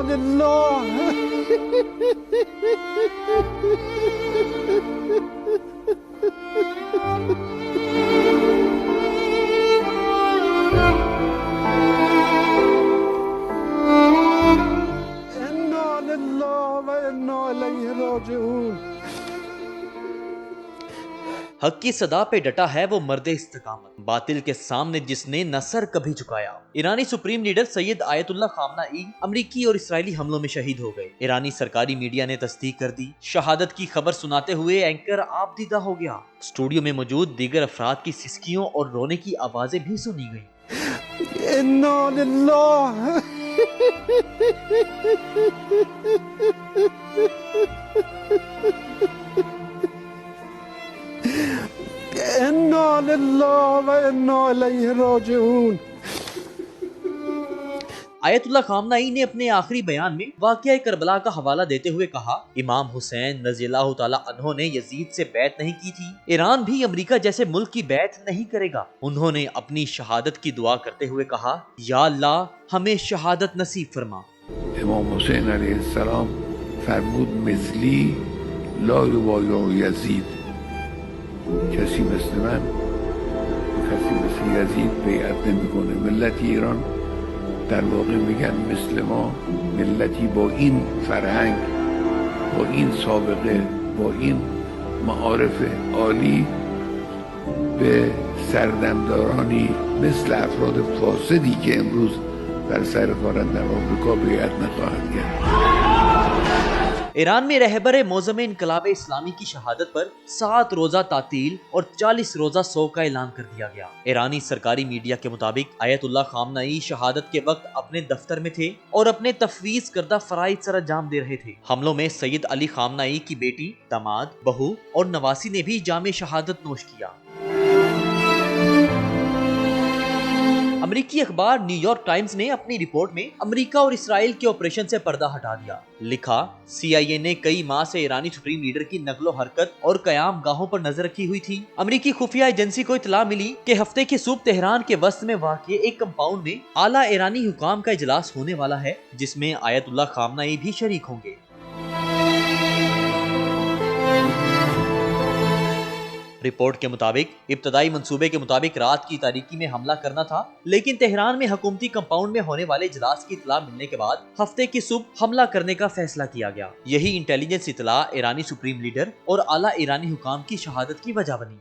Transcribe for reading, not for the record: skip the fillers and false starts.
लिल्लाह। इन्ना लिल्लाह व इन्ना इलैहि राजिऊन। हक की सदा पे डटा है वो मर्दे इस्तिकामत, बातिल के सामने जिसने न सर कभी झुकाया। ईरानी supreme leader Sayyid Ayatollah Khamenei अमरीकी और इस्राएली हमलों में शहीद हो गए। ईरानी सरकारी मीडिया ने तस्दीक कर दी। शहादत की खबर सुनाते हुए एंकर आपदीदा हो गया। स्टूडियो में मौजूद दीगर अफराद की सिसकियों और रोने की आवाजें भी सुनी गयी। इन्ना लिल्लाह। इन्ना लिल्लाह व इन्ना इलैहि राजिऊन। आयतुल्लाह खामनाई ने अपने आखिरी बयान में वाक़या करबला का हवाला देते हुए कहा, इमाम हुसैन रज़ियल्लाहु ताला अन्हो ने यजीद से बैत नहीं की थी। ईरान भी अमेरिका जैसे मुल्क की बैत नहीं करेगा। उन्होंने अपनी शहादत की दुआ करते हुए कहा, या अल्लाह हमें शहादत नसीब फरमा। इमाम हुसैन अलैहिस्सलाम फरमूद मिस्ली ला युबायअ यजीद, کسی مثل من کسی مثل یزید بیعت نمیکنه. ملت ایران در واقع میگن مثل ما ملتی با این فرهنگ، با این سابقه، با این معارف عالی به سردمدارانی مثل افراد فاسدی که امروز در سر کارند در آمریکا بیعت نخواهند کرد. ईरान में रहबर मौज़म इनकलाब इस्लामी की शहादत पर 7 रोजा तातील और 40 रोजा सौग का ऐलान कर दिया गया। ईरानी सरकारी मीडिया के मुताबिक आयतुल्लाह खामनाई शहादत के वक्त अपने दफ्तर में थे और अपने तफवीज करदा फराइज सर अंजाम दे रहे थे। हमलों में सैयद अली खामनाई की बेटी, दामाद, बहू और नवासी ने भी जामे शहादत नोश किया। अमेरिकी अखबार न्यूयॉर्क टाइम्स ने अपनी रिपोर्ट में अमेरिका और इसराइल के ऑपरेशन से पर्दा हटा दिया। लिखा, CIA ने कई माह से ईरानी सुप्रीम लीडर की नकलो हरकत और कयाम गाहों पर नजर रखी हुई थी। अमेरिकी खुफिया एजेंसी को इतला मिली कि हफ्ते की सुबह तेहरान के वस्त में वाक़ एक कंपाउंड में आला ईरानी हुकाम का इजलास होने वाला है, जिसमें आयतुल्लाह खामनाई भी शरीक होंगे। रिपोर्ट के मुताबिक इब्तदाई मंसूबे के मुताबिक रात की तारीकी में हमला करना था, लेकिन तेहरान में हुकूमती कंपाउंड में होने वाले इजलास की इतला मिलने के बाद हफ्ते की सुबह हमला करने का फैसला किया गया। यही इंटेलिजेंस इतला ईरानी सुप्रीम लीडर और आला ईरानी हुकाम की शहादत की वजह बनी।